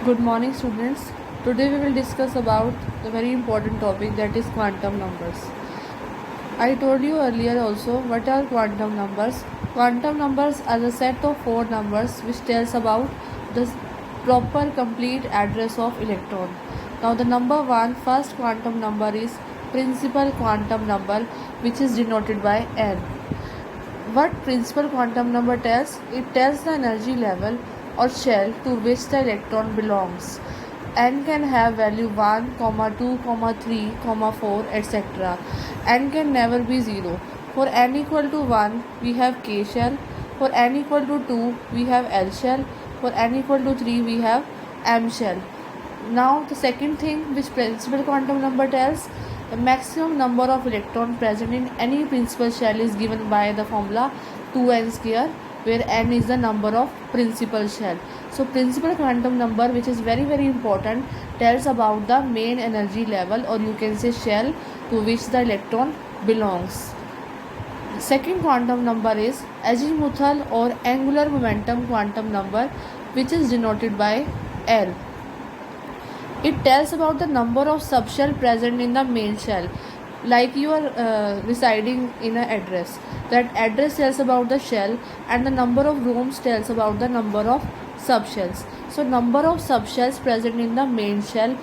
Good morning, students. Today we will discuss about the very important topic, that is quantum numbers. I told you earlier also what are quantum numbers. Quantum numbers are a set of four numbers which tells about the proper complete address of electron. Now the number one, first quantum number is principal quantum number, which is denoted by n. What principal quantum number tells? It tells the energy level or shell to which the electron belongs. N can have value 1, 2, 3, 4, etc. N can never be 0. For n equal to 1, we have K shell. For n equal to 2, we have L shell. For n equal to 3, we have M shell. Now the second thing which principal quantum number tells, the maximum number of electrons present in any principal shell is given by the formula 2n square, where n is the number of principal shell. So principal quantum number, which is very important, tells about the main energy level, or you can say shell, to which the electron belongs. Second quantum number is azimuthal or angular momentum quantum number, which is denoted by L. It tells about the number of subshell present in the main shell. Like you are residing in an address. That address tells about the shell, and the number of rooms tells about the number of subshells. So number of subshells present in the main shell.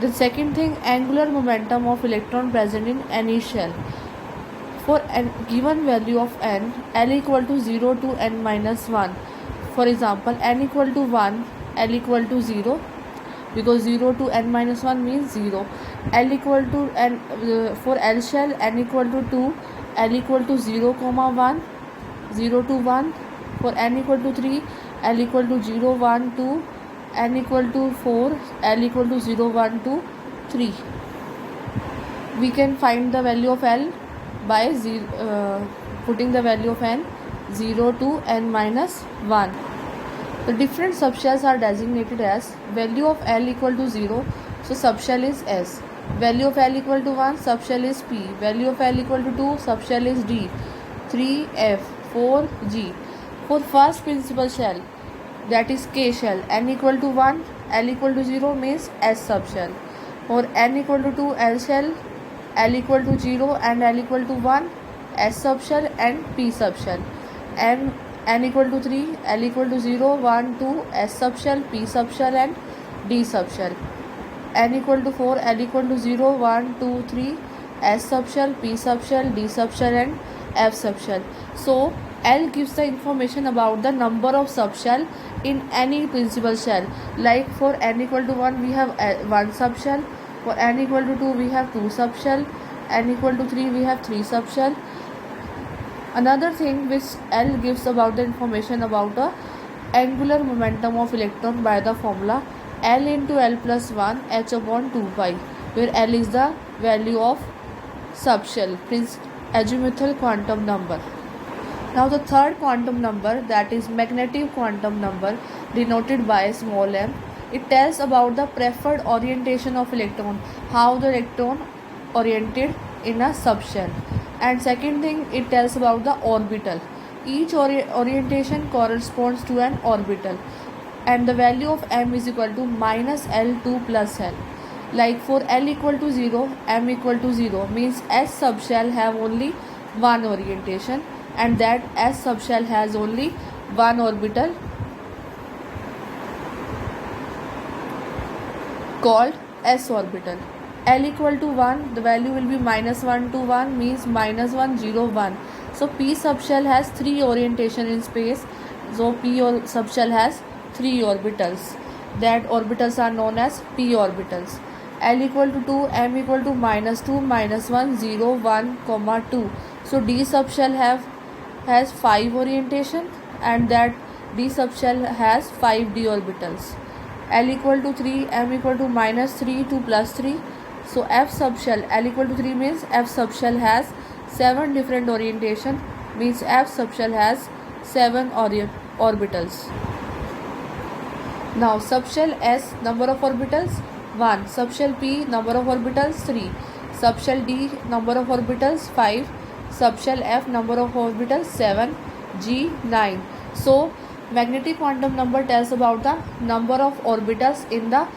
The second thing, angular momentum of electron present in any shell. For a given value of n, L equal to 0 to n minus 1. For example, n equal to 1, L equal to 0. Because 0 to n minus 1 means 0. L equal to n, for L shell, n equal to 2, L equal to 0, 1, 0 to 1. For n equal to 3, L equal to 0, 1, 2, n equal to 4, L equal to 0, 1, 2, 3. We can find the value of L by putting the value of n 0 to n minus 1. The different subshells are designated as value of L equal to 0, so subshell is S. Value of L equal to 1, subshell is P. Value of L equal to 2, subshell is D. 3, F. 4, G. For first principal shell, that is K shell, n equal to 1, L equal to 0 means S subshell. For n equal to 2, L shell, L equal to 0 and L equal to 1, S subshell and P subshell. N equal to 3, L equal to 0, 1, 2, S subshell, P subshell and D subshell. N equal to 4, L equal to 0, 1, 2, 3, S subshell, P subshell, D subshell and F subshell. So L gives the information about the number of subshell in any principal shell. Like for n equal to 1, we have 1 subshell. For n equal to 2, we have 2 subshell. N equal to 3, we have 3 subshell. Another thing which L gives about the information about the angular momentum of electron by the formula L into L plus 1 h upon 2 pi, where L is the value of subshell, azimuthal quantum number. Now the third quantum number, that is magnetic quantum number, denoted by small m. It tells about the preferred orientation of electron, how the electron oriented in a subshell. And second thing, it tells about the orbital. Each orientation corresponds to an orbital, and the value of m is equal to minus L2 plus L. Like for L equal to 0, m equal to 0 means S subshell have only one orientation, and that S subshell has only one orbital called S orbital. L equal to 1, the value will be minus 1 to 1 means minus 1, 0, 1. So P subshell has 3 orientation in space. So P subshell has 3 orbitals. That orbitals are known as P orbitals. L equal to 2, M equal to minus 2, minus 1, 0, 1, 2. So D subshell has 5 orientation, and that D subshell has 5 d orbitals. L equal to 3, M equal to minus 3 to plus 3. So F subshell, L equal to 3 means F subshell has 7 different orientation, means F subshell has 7 orbitals. Now subshell S, number of orbitals 1. Subshell P, number of orbitals 3. Subshell D, number of orbitals 5. Subshell F, number of orbitals 7. G 9. So Magnetic quantum number tells about the number of orbitals in the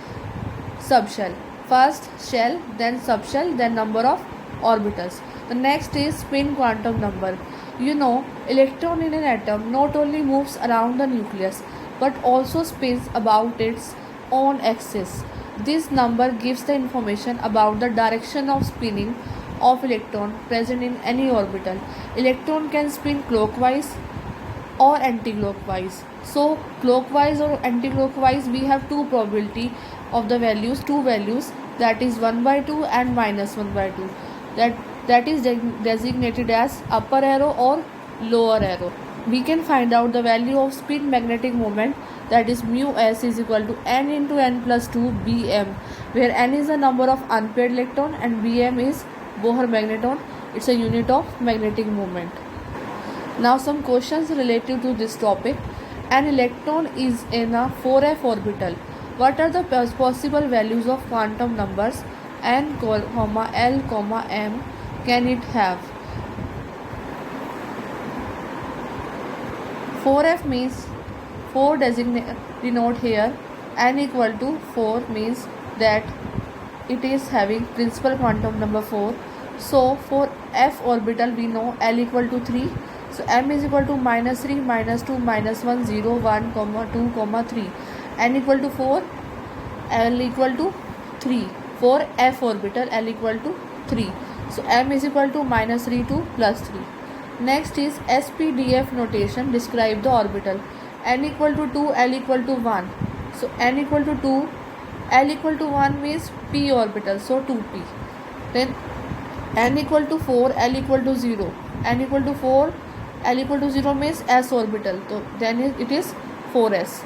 subshell. First shell, then subshell, then number of orbitals. The next is spin quantum number. You know, electron in an atom not only moves around the nucleus but also spins about its own axis. This number gives the information about the direction of spinning of electron present in any orbital. Electron can spin clockwise or anti-clockwise. So clockwise or anti-clockwise, we have two probability of the values, two values, that is 1/2 and -1/2. That is designated as upper arrow or lower arrow. We can find out the value of spin magnetic moment, that is mu s is equal to n into n plus 2 bm, where n is the number of unpaired electron and bm is Bohr magneton. It's a unit of magnetic moment. Now some questions related to this topic. An electron is in a 4f orbital. What are the possible values of quantum numbers n, l, m can it have? 4f means 4 denote here, n equal to 4 means that it is having principal quantum number 4. So for f orbital we know l equal to 3. So m is equal to -3, -2, -1, 0, 1, 2, 3. n equal to 4, l equal to 3. For f orbital l equal to 3. So m is equal to -3 to +3. Next is SPDF notation. Describe the orbital. N equal to 2, L equal to 1. So n equal to 2, L equal to 1 means p orbital, so 2p. Then n equal to 4, L equal to 0. n equal to 4, L equal to 0 means s orbital, so then it is 4s.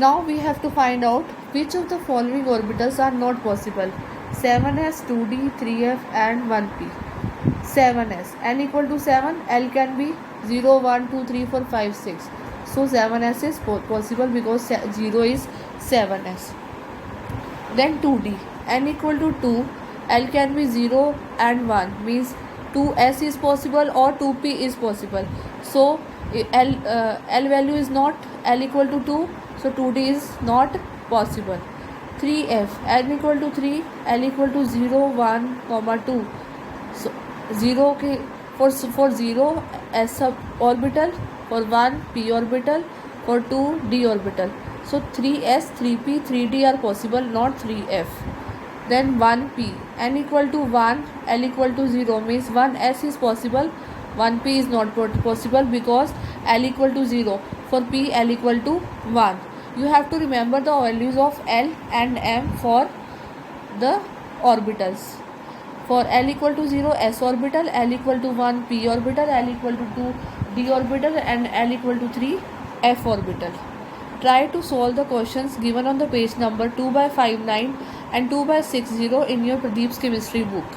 Now we have to find out which of the following orbitals are not possible: 7s, 2d, 3f and 1p. 7s, n equal to 7, L can be 0, 1, 2, 3, 4, 5, 6. So 7s is possible because 0 is 7s. Then 2d, n equal to 2, L can be 0 and 1, means 2s is possible or 2p is possible. So L value is not L equal to 2, so 2d is not possible. 3f, n equal to 3, L equal to 0, 1, 2. So 0 के for 0 s orbital, for 1 p orbital, for 2 d orbital. So 3s, 3p, 3d are possible, not 3f. Then 1p, n equal to 1, L equal to 0 means 1s is possible, 1p is not possible because L equal to 0. For p, L equal to 1. You have to remember the values of L and m for the orbitals. For L equal to 0, s orbital, L equal to 1, p orbital, L equal to 2, d orbital and L equal to 3, f orbital. Try to solve the questions given on the page number 2/59 and 2/60 in your Pradeep's chemistry book.